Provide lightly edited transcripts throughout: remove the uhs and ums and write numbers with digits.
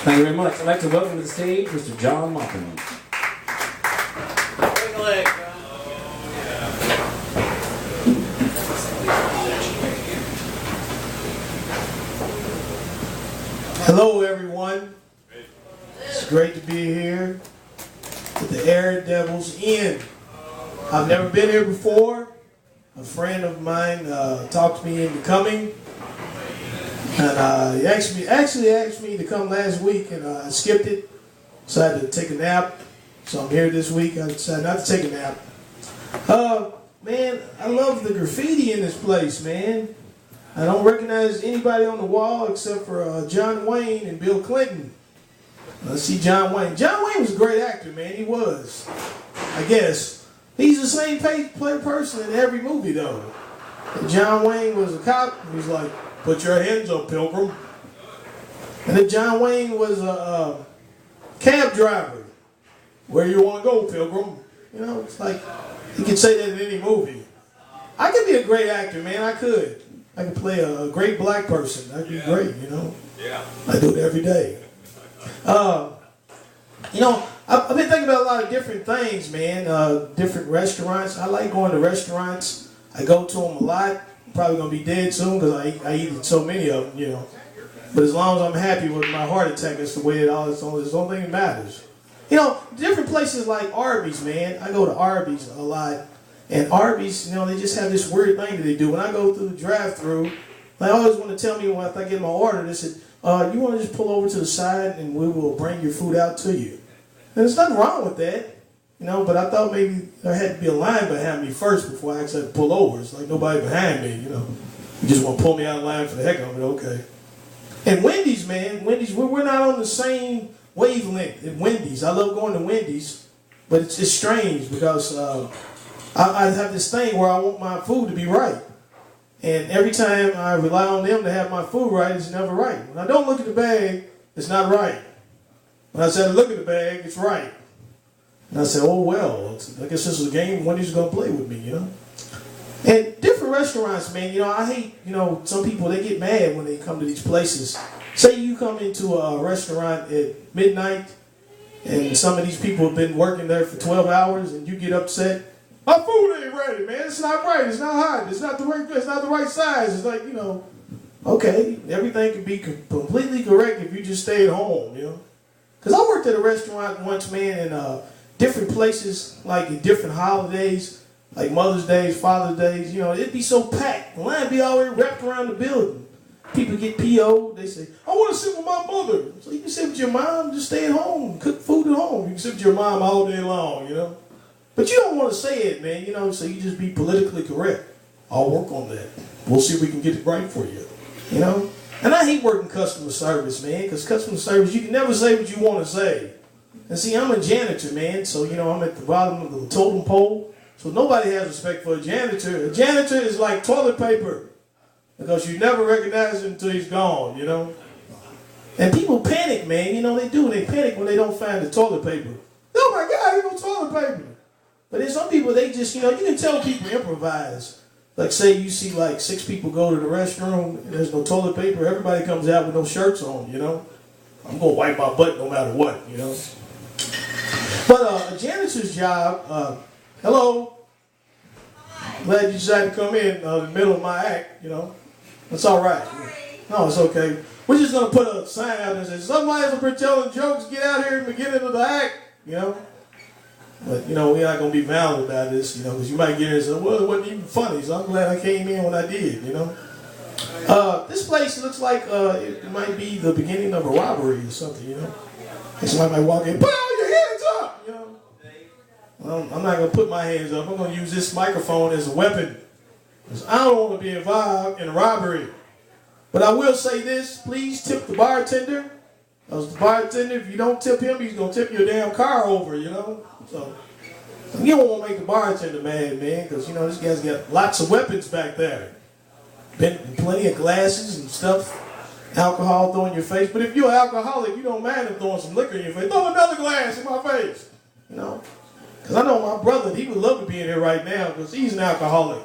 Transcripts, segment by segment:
Thank you very much. I'd like to welcome to the stage Mr. John Maupin. Bring a leg, Hello, everyone. It's great to be here with the Air Devils Inn. I've never been here before. A friend of mine talked me into coming, and he actually asked me to come last week, and I skipped it, so I had to take a nap. So I'm here this week. I decided not to take a nap. Man, I love the graffiti in this place, man. I don't recognize anybody on the wall except for John Wayne and Bill Clinton. I see John Wayne. John Wayne was a great actor, man. He was. I guess. He's the same person in every movie, though. And John Wayne was a cop. He was like, "Put your hands up, Pilgrim." And then John Wayne was a cab driver. "Where you want to go, Pilgrim?" You know, it's like, he could say that in any movie. I could be a great actor, man. I could. I could play a great black person. That'd be great, you know. Yeah. I do it every day. You know, I've been thinking about a lot of different things, man. Different restaurants. I like going to restaurants. I go to them a lot. I'm probably going to be dead soon because I eat so many of them, you know. But as long as I'm happy with my heart attack, that's the way it all is. It's the only thing that matters. You know, different places like Arby's, man. I go to Arby's a lot. And Arby's, you know, they just have this weird thing that they do. When I go through the drive-thru, they always want to tell me when I get my order, they said, you want to just pull over to the side and we will bring your food out to you. And there's nothing wrong with that, you know, but I thought maybe there had to be a line behind me first before I actually had to pull over. It's like nobody behind me, you know. You just want to pull me out of line for the heck of it, okay. And Wendy's, man, we're not on the same wavelength at Wendy's. I love going to Wendy's, but it's strange because I have this thing where I want my food to be right. And every time I rely on them to have my food right, it's never right. When I don't look at the bag, it's not right. When I said look at the bag, it's right. And I said, oh well, I guess this is a game Wendy's going to play with me, you know. And different restaurants, man, you know, I hate, you know, some people, they get mad when they come to these places. Say you come into a restaurant at midnight and some of these people have been working there for 12 hours and you get upset. My food ain't ready, man. It's not right. It's not hot. It's not the right size. It's like, you know, okay, everything could be completely correct if you just stay at home, you know. Because I worked at a restaurant once, man, in different places, like in different holidays, like Mother's Days, Father's Days, you know, it'd be so packed. The line be already wrapped around the building. People get PO'd. They say, I want to sit with my mother. So you can sit with your mom, just stay at home, cook food at home. You can sit with your mom all day long, you know. But you don't want to say it, man, you know, so you just be politically correct. I'll work on that. We'll see if we can get it right for you, you know. And I hate working customer service, man, because customer service, you can never say what you want to say. And see, I'm a janitor, man, so, you know, I'm at the bottom of the totem pole, so nobody has respect for a janitor. A janitor is like toilet paper, because you never recognize him until he's gone, you know. And people panic, man, you know, they do. They panic when they don't find the toilet paper. Oh, my God, there's no toilet paper. But then some people, they just, you know, you can tell people improvise. Like, say you see, like, 6 people go to the restroom and there's no toilet paper. Everybody comes out with no shirts on, you know. I'm going to wipe my butt no matter what, you know. But a janitor's job, hello. Glad you decided to come in the middle of my act, you know. That's all right. No, it's okay. We're just going to put a sign out there that says, somebody's up here telling jokes, get out here in the beginning of the act, you know. But, you know, we're not going to be violent about this, you know, because you might get in and say, well, it wasn't even funny, so I'm glad I came in when I did, you know. This place looks like it might be the beginning of a robbery or something, you know. And somebody might walk in, put all your hands up, you know. Well, I'm not going to put my hands up. I'm going to use this microphone as a weapon. Because I don't want to be involved in a robbery. But I will say this, please tip the bartender. Because the bartender, if you don't tip him, he's going to tip your damn car over, you know. So you don't want to make the bartender mad, man, because, you know, this guy's got lots of weapons back there. Been plenty of glasses and stuff, alcohol thrown in your face. But if you're an alcoholic, you don't mind him throwing some liquor in your face. Throw another glass in my face, you know. Because I know my brother, he would love to be in here right now because he's an alcoholic.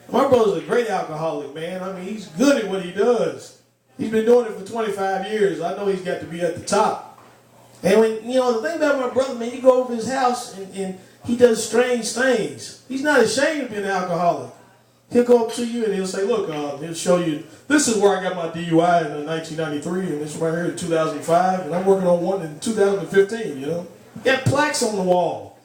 My brother's a great alcoholic, man. I mean, he's good at what he does. He's been doing it for 25 years. I know he's got to be at the top. And when, you know, the thing about my brother, man, you go over his house and he does strange things. He's not ashamed of being an alcoholic. He'll go up to you and he'll say, look, he'll show you, this is where I got my DUI in 1993, and this right here in 2005, and I'm working on one in 2015, you know. He had plaques on the wall.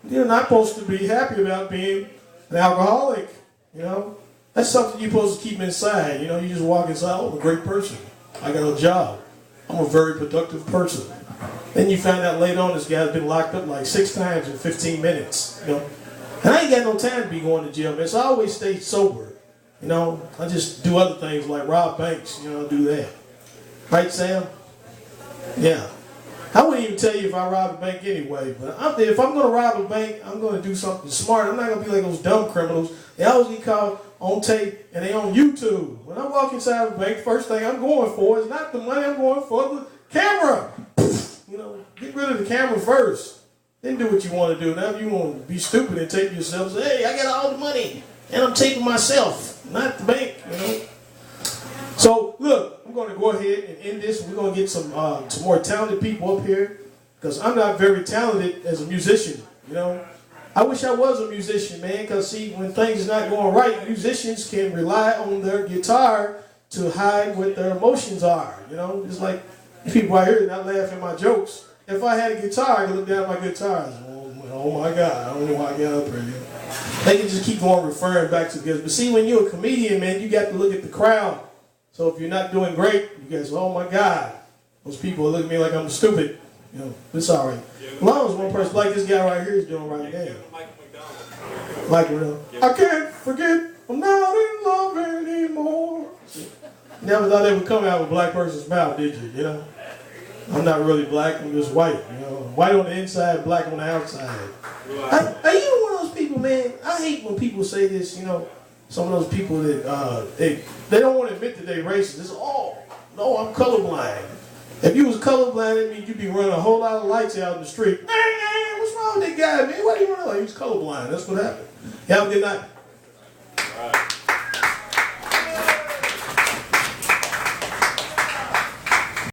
You're not supposed to be happy about being an alcoholic, you know. That's something you're supposed to keep inside. You know, you just walk inside, oh, I'm a great person. I got a job. I'm a very productive person. Then you find out later on this guy's been locked up like 6 times in 15 minutes, you know. And I ain't got no time to be going to jail, man, so I always stay sober. You know, I just do other things like rob banks, you know, do that. Right, Sam? Yeah. I wouldn't even tell you if I rob a bank anyway, but if I'm going to rob a bank, I'm going to do something smart. I'm not going to be like those dumb criminals. They always get caught on tape and they on YouTube. When I walk inside a bank, first thing I'm going for is not the money, I'm going for the camera. You know, get rid of the camera first. Then do what you want to do. Now if you want to be stupid and tape yourself, say, hey, I got all the money and I'm taping myself, not the bank, you know. So, look, I'm going to go ahead and end this. We're going to get some more talented people up here because I'm not very talented as a musician, you know. I wish I was a musician, man, because, see, when things are not going right, musicians can rely on their guitar to hide what their emotions are, you know. Just like people out here not laughing at my jokes. If I had a guitar, I could look down at my guitar and say, oh my God, I don't know why I got up here. They can just keep on referring back to this. But see, when you're a comedian, man, you got to look at the crowd. So if you're not doing great, you guys say, oh my God, those people are looking at me like I'm stupid. You know, it's all right. As long as one person like this guy right here is doing right now. Like, I can't forget, I'm not in love anymore. Never thought that would come out of a black person's mouth, did you? You know? I'm not really black, I'm just white. You know, white on the inside, black on the outside. Are you one of those people, man? I hate when people say this, you know, some of those people that they don't want to admit that they're racist. It's, oh, no, I'm colorblind. If you was colorblind, it means you'd be running a whole lot of lights out in the street. Hey, what's wrong with that guy, man? Why do you run like? He was colorblind. That's what happened. Have a good night. All right.